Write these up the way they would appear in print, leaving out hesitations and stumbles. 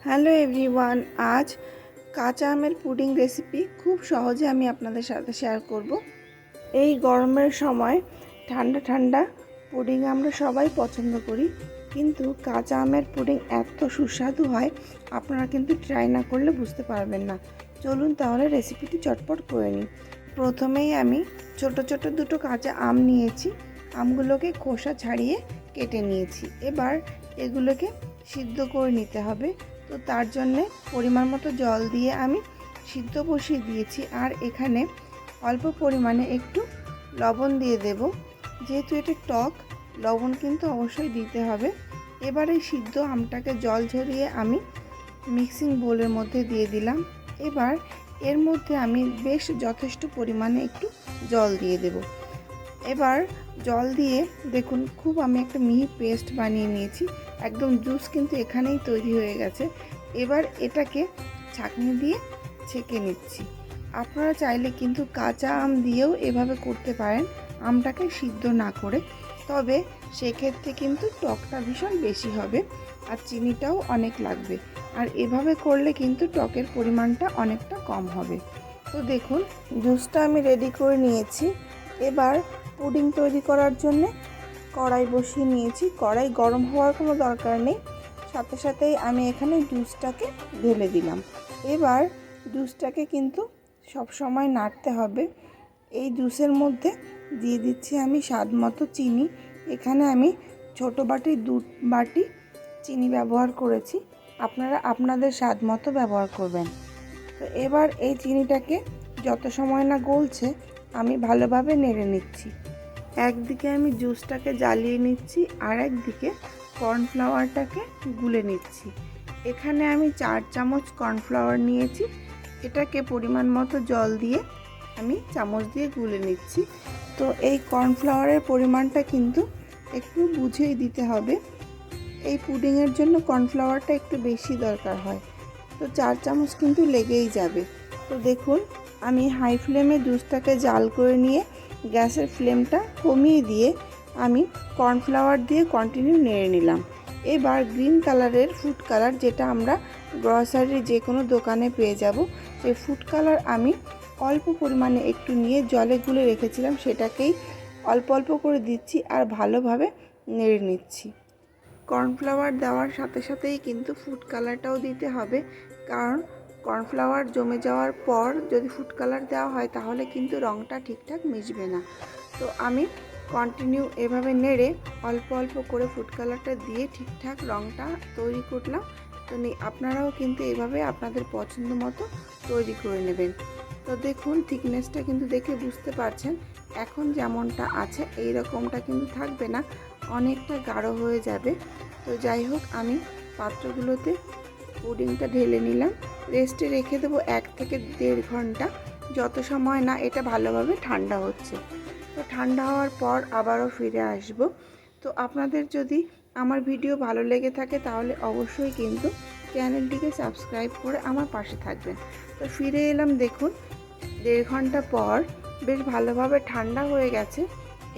Hello everyone, আজ কাঁচা আমের পুডিং রেসিপি খুব সহজে আমি আপনাদের সাথে শেয়ার করব। এই গরমের সময় ঠান্ডা ঠান্ডা পুডিং আমরা সবাই পছন্দ করি, কিন্তু কাঁচা আমের পুডিং এত সুস্বাদু হয় আপনারা কিন্তু ট্রাই না করলে বুঝতে পারবেন না। চলুন তাহলে রেসিপিটি চটপট করে নিই। প্রথমেই আমি ছোট ছোট দুটো কাঁচা আম নিয়েছি। আমগুলোকে খোসা ছাড়িয়ে কেটে নিয়েছি। এবার এগুলোকে সিদ্ধ করে নিতে হবে। তো তার জন্যে পরিমাণ মতো জল দিয়ে আমি সিদ্ধ বসিয়ে দিয়েছি। আর এখানে অল্প পরিমাণে একটু লবণ দিয়ে দেব, যেহেতু এটা টক, লবণ কিন্তু অবশ্যই দিতে হবে। এবার এই সিদ্ধ আমটাকে জল ঝরিয়ে আমি মিক্সিং বোলের মধ্যে দিয়ে দিলাম। এবার এর মধ্যে আমি বেশ যথেষ্ট পরিমাণে একটু জল দিয়ে দেব। এবার জল দিয়ে দেখুন খুব আমি একটা মিহি পেস্ট বানিয়ে নিয়েছি। একদম জুস কিন্তু এখানেই তৈরি হয়ে গেছে। এবার এটাকে ছাঁকনি দিয়ে ছেঁকে নিচ্ছি। আপনারা চাইলে কিন্তু কাঁচা আম দিয়েও এভাবে করতে পারেন, আমটাকে সিদ্ধ না করে। তবে সেক্ষেত্রে কিন্তু টকটা ভীষণ বেশি হবে আর চিনিটাও অনেক লাগবে। আর এভাবে করলে কিন্তু টকের পরিমাণটা অনেকটা কম হবে। তো দেখুন জুসটা আমি রেডি করে নিয়েছি। এবার পুডিং তৈরি করার জন্য কড়াই বসিয়ে নিয়েছি। কড়াই গরম হওয়ার কোনো দরকার নেই, সাথে সাথেই আমি এখানে জুসটাকে ঢেলে দিলাম। এবার জুসটাকে কিন্তু সব সময় নাড়তে হবে। এই জুসের মধ্যে দিয়ে দিচ্ছি আমি স্বাদ মতো চিনি। এখানে আমি ছোটো বাটির 2 বাটি চিনি ব্যবহার করেছি, আপনারা আপনাদের স্বাদ মতো ব্যবহার করবেন। তো এবার এই চিনিটাকে যত সময় না গলছে আমি ভালোভাবে নেড়ে নিচ্ছি। একদিকে আমি জুসটাকে জ্বালিয়ে নিচ্ছি, আর একদিকে কর্নফ্লাওয়ারটাকে গুলে নিচ্ছি। এখানে আমি 4 চামচ কর্নফ্লাওয়ার নিয়েছি। এটাকে পরিমাণ মতো জল দিয়ে আমি চামচ দিয়ে গুলে নিচ্ছি। তো এই কর্নফ্লাওয়ারের পরিমাণটা কিন্তু একটু বুঝেই দিতে হবে। এই পুডিংয়ের জন্য কর্নফ্লাওয়ারটা একটু বেশি দরকার হয়। তো 4 চামচ কিন্তু লেগেই যাবে। তো দেখুন আমি হাই ফ্লেমে জুসটাকে জাল করে নিয়ে গ্যাসের ফ্লেমটা কমিয়ে দিয়ে আমি কর্নফ্লাওয়ার দিয়ে কন্টিনিউ নেড়ে নিলাম। এবার গ্রিন কালারের ফুড কালার, যেটা আমরা গ্রসারির যে কোনো দোকানে পেয়ে যাব, সেই ফুড কালার আমি অল্প পরিমাণে একটু নিয়ে জলে গুলে রেখেছিলাম, সেটাকেই অল্প অল্প করে দিচ্ছি আর ভালোভাবে নেড়ে নিচ্ছি। কর্নফ্লাওয়ার দেওয়ার সাথে সাথেই কিন্তু ফুড কালারটাও দিতে হবে, কারণ কর্নফ্লাওয়ার জমে যাওয়ার পর যদি ফুড কালার দেওয়া হয় তাহলে কিন্তু রঙটা ঠিকঠাক মিশবে না। তো আমি কন্টিনিউ এভাবে নেড়ে অল্প অল্প করে ফুড কালারটা দিয়ে ঠিকঠাক রঙটা তৈরি করলাম। তো আপনারাও কিন্তু এভাবে আপনাদের পছন্দ মতো তৈরি করে নেবেন। তো দেখুন থিকনেসটা কিন্তু দেখে বুঝতে পারছেন, এখন যেমনটা আছে এই রকমটা কিন্তু থাকবে না, অনেকটা গাঢ় হয়ে যাবে। তো যাই হোক, আমি পাত্রগুলোতে পুডিংটা ঢেলে নিলাম। রেস্টে রেখে দেবো 1 থেকে 1.5 ঘন্টা, যত সময় না এটা ভালোভাবে ঠান্ডা হচ্ছে। তো ঠান্ডা হওয়ার পর আবারও ফিরে আসব। তো আপনাদের যদি আমার ভিডিও ভালো লেগে থাকে তাহলে অবশ্যই কিন্তু চ্যানেলটিকে সাবস্ক্রাইব করে আমার পাশে থাকবেন। তো ফিরে এলাম, দেখুন 1.5 ঘন্টা পর বেশ ভালোভাবে ঠান্ডা হয়ে গেছে।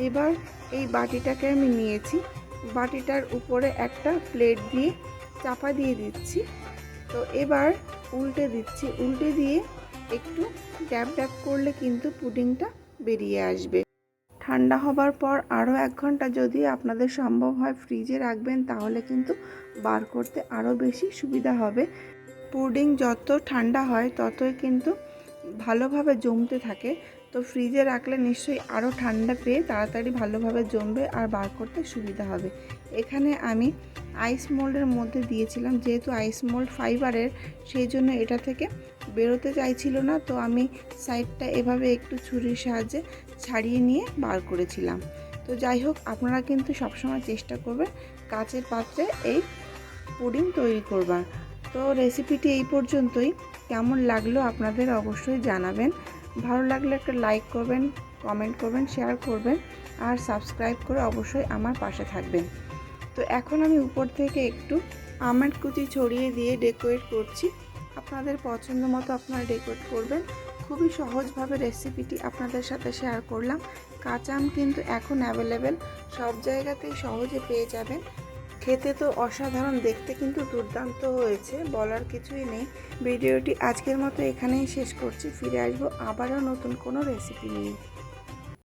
এবার এই বাটিটাকে আমি নিয়েছি, বাটিটার উপরে একটা প্লেট দিয়ে চাপা দিয়ে দিচ্ছি। তো এবার উল্টে দিচ্ছি, উল্টে দিয়ে একটু ড্যাব ড্যাব করলে কিন্তু পুডিংটা বেরিয়ে আসবে। ঠান্ডা হবার পর আরও 1 ঘন্টা যদি আপনাদের সম্ভব হয় ফ্রিজে রাখবেন, তাহলে কিন্তু বার করতে আরও বেশি সুবিধা হবে। পুডিং যত ঠান্ডা হয় ততই কিন্তু ভালোভাবে জমতে থাকে। তো ফ্রিজে রাখলে নিশ্চয়ই আরও ঠান্ডা পেয়ে তাড়াতাড়ি ভালোভাবে জমবে আর বার করতে সুবিধা হবে। এখানে আমি আইস মোল্ডের মধ্যে দিয়েছিলাম, যেহেতু আইস মোল্ড ফাইবারের, সেই জন্য এটা থেকে বেরোতে চাইছিল না। তো আমি সাইডটা এভাবে একটু ছুরির সাহায্যে ছাড়িয়ে নিয়ে বার করেছিলাম। তো যাই হোক, আপনারা কিন্তু সবসময় চেষ্টা করবেন কাচের পাত্রে এই পুডিং তৈরি করবার। তো রেসিপিটি এই পর্যন্তই। কেমন লাগলো আপনাদের অবশ্যই জানাবেন। ভালো লাগলে একটা লাইক করবেন, কমেন্ট করবেন, শেয়ার করবেন আর সাবস্ক্রাইব করে অবশ্যই আমার পাশে থাকবেন। তো এখন আমি উপর থেকে একটু আমের কুচি ছড়িয়ে দিয়ে ডেকোরেট করছি। আপনাদের পছন্দ মতো আপনারা ডেকোরেট করবেন। খুবই সহজভাবে রেসিপিটি আপনাদের সাথে শেয়ার করলাম। কাঁচা আম কিন্তু এখন অ্যাভেলেবেল, সব জায়গাতেই সহজে পেয়ে যাবেন। খেতে তো অসাধারণ, দেখতে কিন্তু দুর্দান্ত হয়েছে, বলার কিছুই নেই। ভিডিওটি আজকের মতো এখানেই শেষ করছি। ফিরে আসবো আবারও নতুন কোনো রেসিপি নিয়ে।